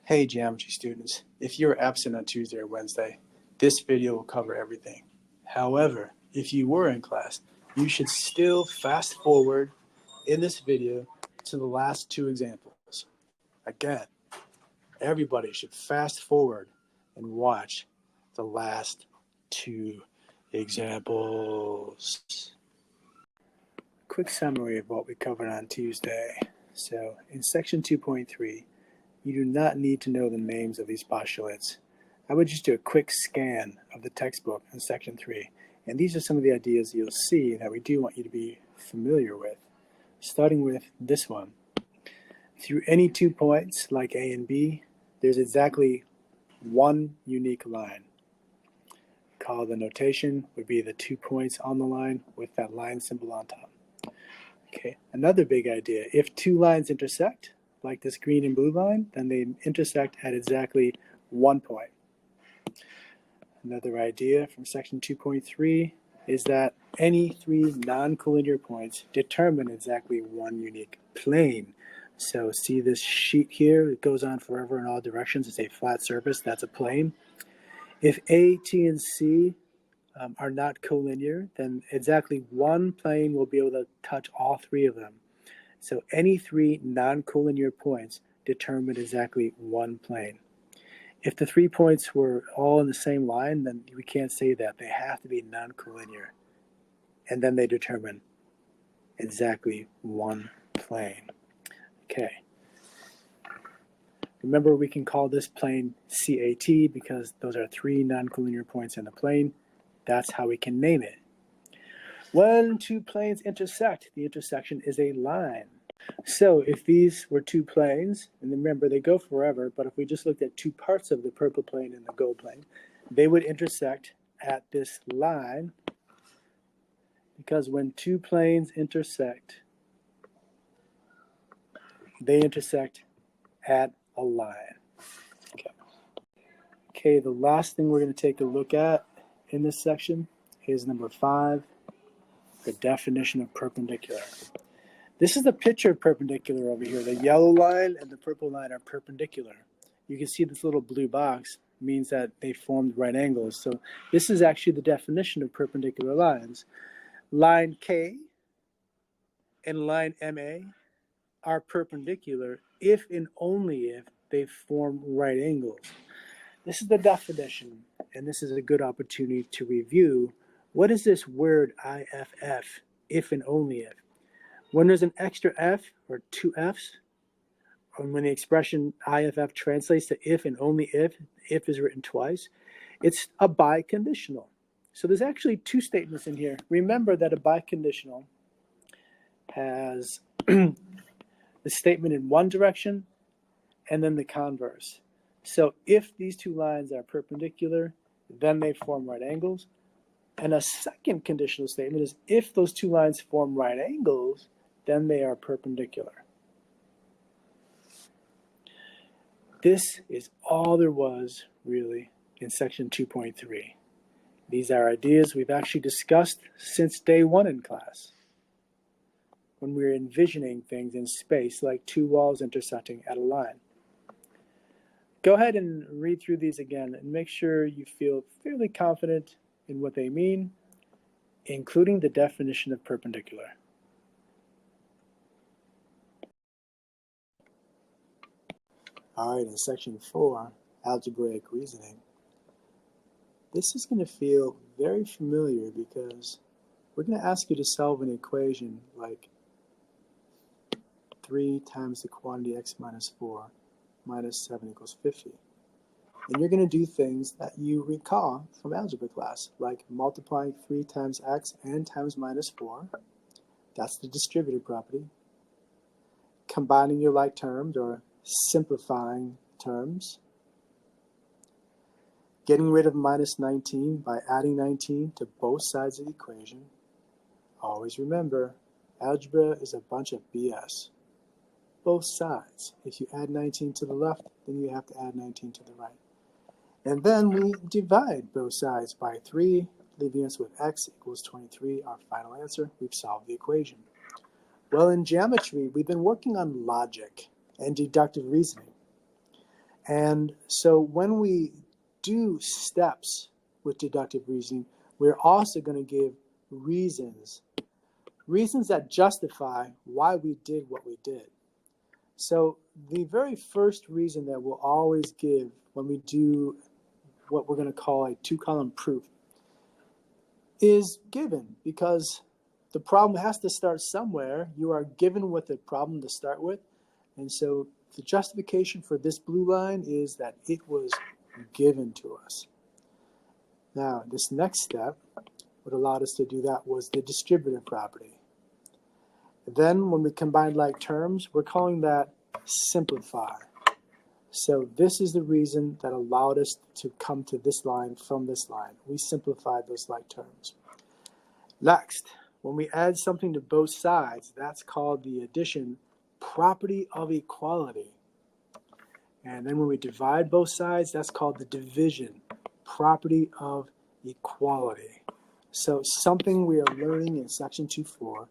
Hey geometry students, if you're absent on Tuesday or Wednesday, this video will cover everything. However, if you were in class, you should still fast forward in this video to the last two examples. Again, everybody should fast forward and watch the last two examples. Quick summary of what we covered on Tuesday. So in section 2.3, you do not need to know the names of these postulates. I would just do a quick scan of the textbook in section 3, and these are some of the ideas you'll see that we do want you to be familiar with. Starting with this one. Through any 2 points, like A and B, there's exactly one unique line. Call the notation would be the 2 points on the line with that line symbol on top. Okay, another big idea, if two lines intersect, like this green and blue line, then they intersect at exactly 1 point. Another idea from section 2.3 is that any three non-collinear points determine exactly one unique plane. So see this sheet here, it goes on forever in all directions. It's a flat surface, that's a plane. If A, T, and C are not collinear, then exactly one plane will be able to touch all three of them. So any three non-collinear points determine exactly one plane. If the 3 points were all in the same line, then we can't say that. They have to be non-collinear. And then they determine exactly one plane. Okay. Remember, we can call this plane CAT because those are three non-collinear points in the plane. That's how we can name it. When two planes intersect, the intersection is a line. So if these were two planes, and remember they go forever, but if we just looked at two parts of the purple plane and the gold plane, they would intersect at this line, because when two planes intersect, they intersect at a line. Okay, the last thing we're going to take a look at in this section is number 5, the definition of perpendicular. This is the picture perpendicular over here. The yellow line and the purple line are perpendicular. You can see this little blue box means that they formed right angles. So this is actually the definition of perpendicular lines. Line K and line MA are perpendicular if and only if they form right angles. This is the definition, and this is a good opportunity to review what is this word IFF, if and only if. When there's an extra F or two F's, or when the expression IFF translates to if and only if is written twice, it's a biconditional. So there's actually two statements in here. Remember that a biconditional has the statement in one direction and then the converse. So if these two lines are perpendicular, then they form right angles. And a second conditional statement is if those two lines form right angles, then they are perpendicular. This is all there was, really, in section 2.3. These are ideas we've actually discussed since day 1 in class, when we were envisioning things in space like two walls intersecting at a line. Go ahead and read through these again and make sure you feel fairly confident in what they mean, including the definition of perpendicular. All right, in section 4, algebraic reasoning, this is going to feel very familiar because we're going to ask you to solve an equation like 3 times the quantity x minus 4 minus 7 equals 50. And you're going to do things that you recall from algebra class, like multiplying 3 times x and times minus 4. That's the distributive property. Combining your like terms or simplifying terms. Getting rid of minus 19 by adding 19 to both sides of the equation. Always remember, algebra is a bunch of BS. Both sides. If you add 19 to the left, then you have to add 19 to the right. And then we divide both sides by 3, leaving us with x equals 23, our final answer. We've solved the equation. Well, in geometry, we've been working on logic and deductive reasoning. And so when we do steps with deductive reasoning, we're also going to give reasons that justify why we did what we did. So the very first reason that we'll always give when we do what we're going to call a two-column proof is given, because the problem has to start somewhere. You are given with a problem to start with, and so the justification for this blue line is that it was given to us. Now, this next step, what allowed us to do that was the distributive property. Then when we combine like terms, we're calling that simplify. So this is the reason that allowed us to come to this line from this line. We simplified those like terms. Next, when we add something to both sides, that's called the addition property of equality. And then when we divide both sides, that's called the division property of equality. So something we are learning in section 2.4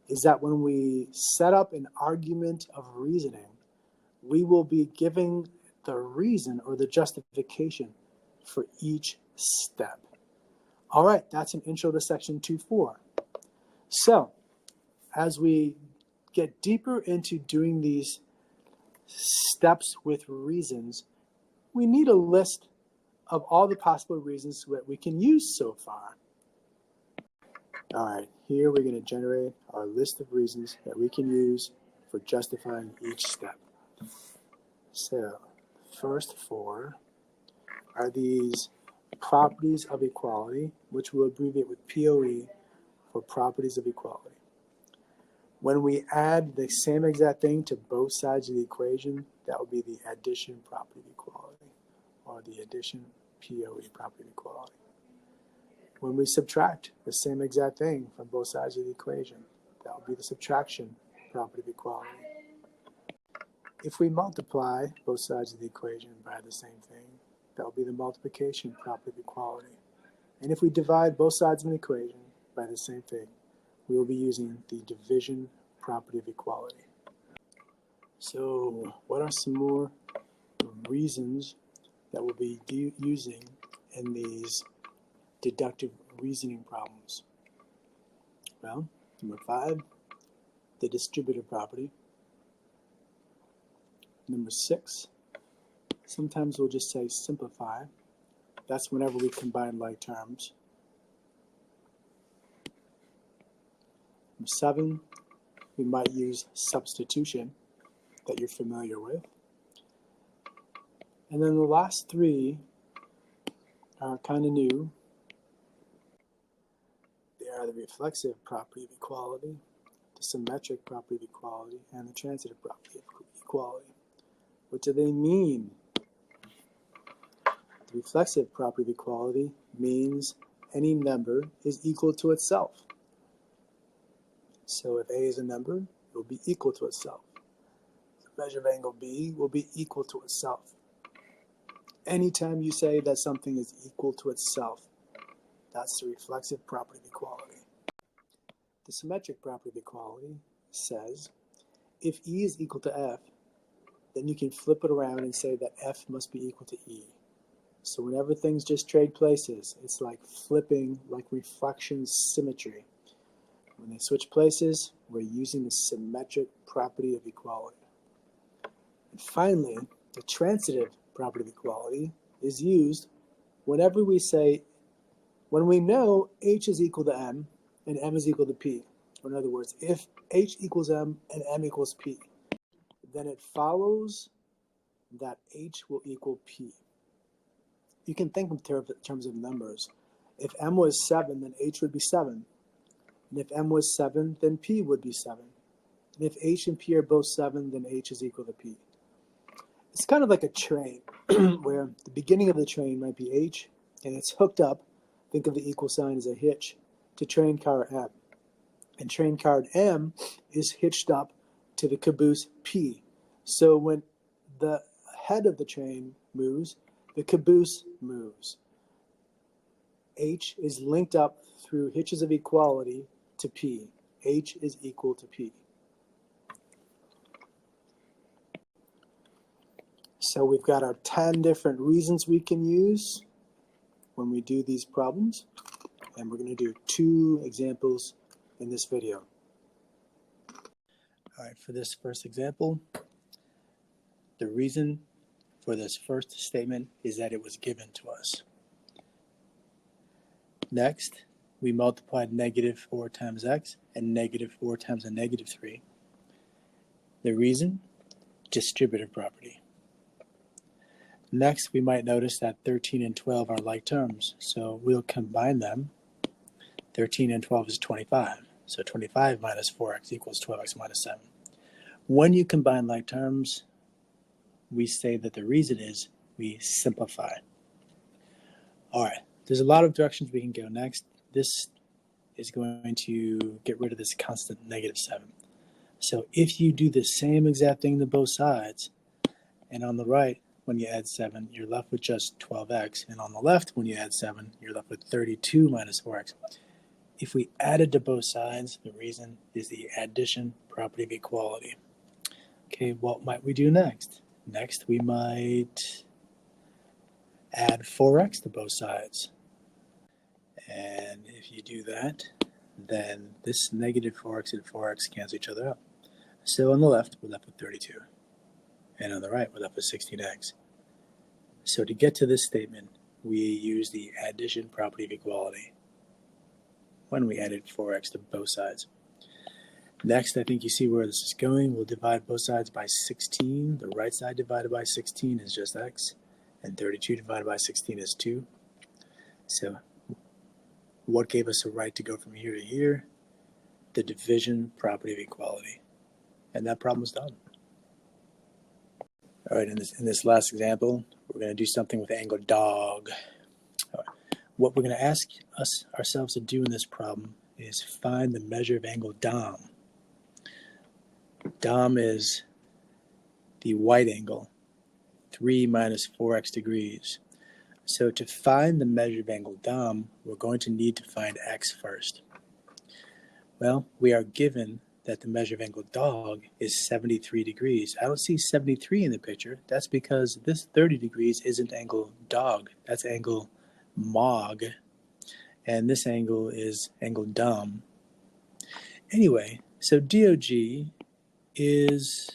is that when we set up an argument of reasoning, we will be giving the reason or the justification for each step. All right, that's an intro to section 2.4. So as we get deeper into doing these steps with reasons, we need a list of all the possible reasons that we can use so far. All right, here we're going to generate our list of reasons that we can use for justifying each step. So, first four are these properties of equality, which we'll abbreviate with POE for properties of equality. When we add the same exact thing to both sides of the equation, that will be the addition property of equality, or the addition POE property of equality. When we subtract the same exact thing from both sides of the equation, that will be the subtraction property of equality. If we multiply both sides of the equation by the same thing, that will be the multiplication property of equality. And if we divide both sides of an equation by the same thing, we will be using the division property of equality. So what are some more reasons that we'll be using in these deductive reasoning problems? Well, number 5, the distributive property. Number 6, sometimes we'll just say simplify. That's whenever we combine like terms. Number 7, we might use substitution that you're familiar with. And then the last 3 are kind of new. They are the reflexive property of equality, the symmetric property of equality, and the transitive property of equality. What do they mean? The reflexive property of equality means any number is equal to itself. So if A is a number, it will be equal to itself. The measure of angle B will be equal to itself. Anytime you say that something is equal to itself, that's the reflexive property of equality. The symmetric property of equality says if E is equal to F, then you can flip it around and say that F must be equal to E. So whenever things just trade places, it's like flipping, like reflection symmetry. When they switch places, we're using the symmetric property of equality. And finally, the transitive property of equality is used whenever we say, when we know H is equal to M and M is equal to P. Or in other words, if H equals M and M equals P, then it follows that H will equal P. You can think in terms of numbers. If M was 7, then H would be 7. And if M was 7, then P would be 7. And if H and P are both 7, then H is equal to P. It's kind of like a train, where the beginning of the train might be H, and it's hooked up, think of the equal sign as a hitch, to train car M. And train car M is hitched up to the caboose P. So when the head of the train moves, the caboose moves. H is linked up through hitches of equality to P. H is equal to P. So we've got our 10 different reasons we can use when we do these problems, and we're going to do 2 examples in this video. All right, for this first example, the reason for this first statement is that it was given to us. Next, we multiplied -4 times x and -4 times a -3. The reason, distributive property. Next, we might notice that 13 and 12 are like terms, so we'll combine them. 13 and 12 is 25, so 25 minus 4x equals 12x minus 7. When you combine like terms, we say that the reason is we simplify. All right, there's a lot of directions we can go next. This is going to get rid of this constant -7. So if you do the same exact thing to both sides, and on the right, when you add 7, you're left with just 12x, and on the left, when you add 7, you're left with 32 minus 4x. If we added to both sides, the reason is the addition property of equality. Okay, what might we do next? Next, we might add 4x to both sides. And if you do that, then this -4x and 4x cancel each other out. So on the left, we're left with 32. And on the right, we're left with 16x. So to get to this statement, we use the addition property of equality when we added 4x to both sides. Next, I think you see where this is going. We'll divide both sides by 16. The right side divided by 16 is just x, and 32 divided by 16 is 2. So what gave us a right to go from here to here? The division property of equality. And that problem's done. All right, in this last example, we're going to do something with angle dog. All right. What we're going to ask ourselves to do in this problem is find the measure of angle dom. Dom is the white angle, 3 minus 4x degrees. So to find the measure of angle dom, we're going to need to find x first. Well, we are given that the measure of angle dog is 73 degrees. I don't see 73 in the picture. That's because this 30 degrees isn't angle dog. That's angle mog. And this angle is angle dom. Anyway, so DOG is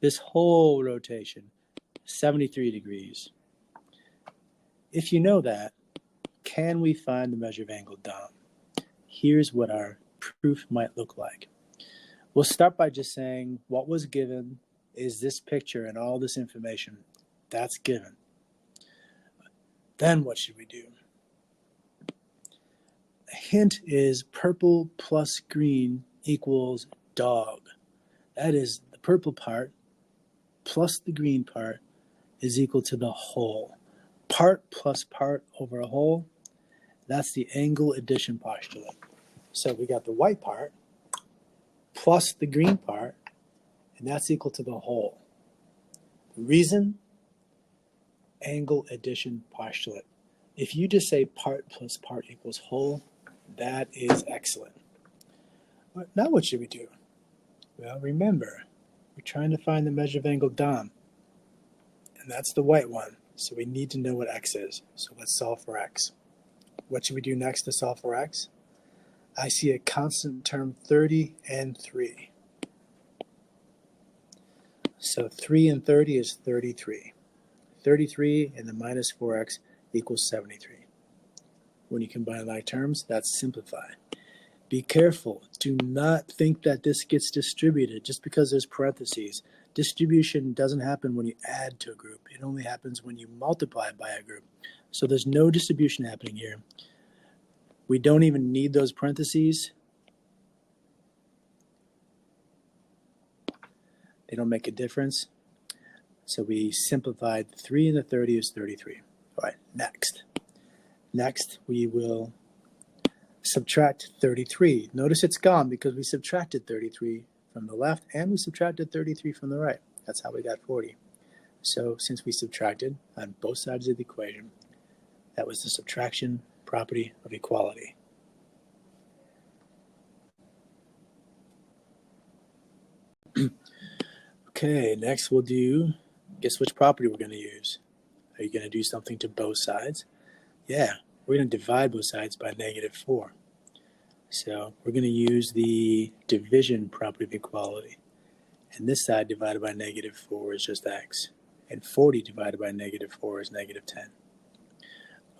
this whole rotation, 73 degrees. If you know that, can we find the measure of angle dom? Here's what our proof might look like. We'll start by just saying what was given is this picture and all this information. That's given. Then what should we do? A hint is purple plus green equals dog. That is, the purple part plus the green part is equal to the whole. Part plus part over a whole, that's the angle addition postulate. So we got the white part plus the green part, and that's equal to the whole. The reason? Angle addition postulate. If you just say part plus part equals whole, that is excellent. But now what should we do? Well, remember, we're trying to find the measure of angle dom, and that's the white one. So we need to know what x is. So let's solve for x. What should we do next to solve for x? I see a constant term 30 and 3. So 3 and 30 is 33. 33 and the minus 4x equals 73. When you combine like terms, that's simplified. Be careful. Do not think that this gets distributed just because there's parentheses. Distribution doesn't happen when you add to a group. It only happens when you multiply by a group. So there's no distribution happening here. We don't even need those parentheses. They don't make a difference. So we simplified 3 and the 30 is 33. All right, next. Next, we will subtract 33. Notice it's gone because we subtracted 33 from the left and we subtracted 33 from the right. That's how we got 40. So since we subtracted on both sides of the equation, that was the subtraction property of equality. Okay, next we'll do guess which property we're going to use? Are you going to do something to both sides? Yeah, we're going to divide both sides by -4. So we're going to use the division property of equality. And this side divided by -4 is just x. And 40 divided by -4 is -10.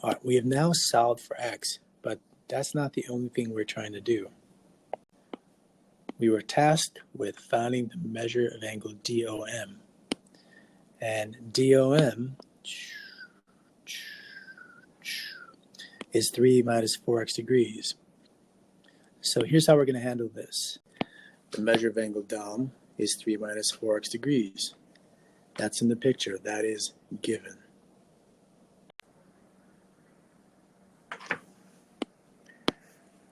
All right, we have now solved for x, but that's not the only thing we're trying to do. We were tasked with finding the measure of angle DOM. And DOM is 3 minus 4x degrees. So here's how we're going to handle this. The measure of angle DOM is 3 minus 4x degrees. That's in the picture. That is given.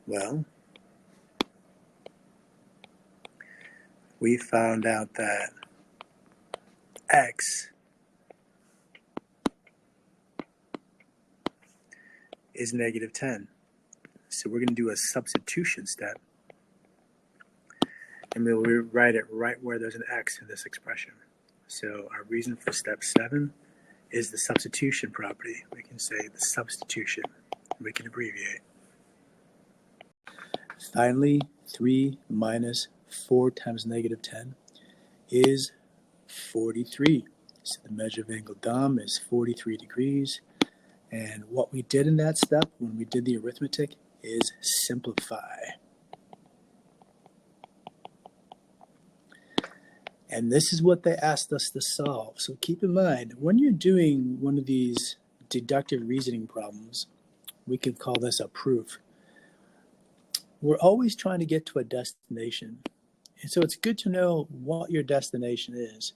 Well, we found out that x is -10. So we're going to do a substitution step. And we'll rewrite it right where there's an x in this expression. So our reason for step 7 is the substitution property. We can say the substitution. We can abbreviate. Finally, 3 minus 4 times -10 is 43. So the measure of angle DOM is 43 degrees. And what we did in that step when we did the arithmetic is simplify. And this is what they asked us to solve. So keep in mind, when you're doing one of these deductive reasoning problems, we could call this a proof. We're always trying to get to a destination. And so it's good to know what your destination is.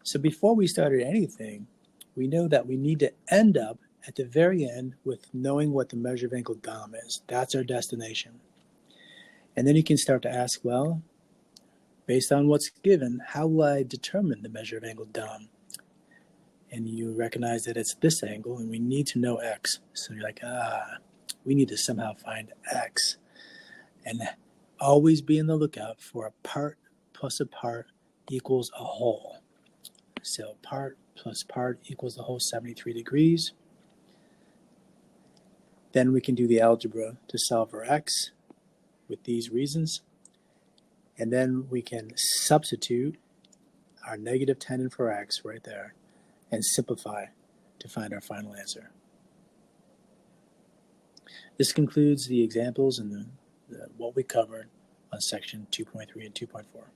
So before we started anything, we know that we need to end up at the very end with knowing what the measure of angle DOM is. That's our destination. And then you can start to ask, well, based on what's given, how will I determine the measure of angle DOM? And you recognize that it's this angle, and we need to know x. So you're like, we need to somehow find x. And always be on the lookout for a part plus a part equals a whole. So part plus part equals the whole 73 degrees. Then we can do the algebra to solve for x with these reasons. And then we can substitute our -10 in for x right there and simplify to find our final answer. This concludes the examples and what we covered on section 2.3 and 2.4.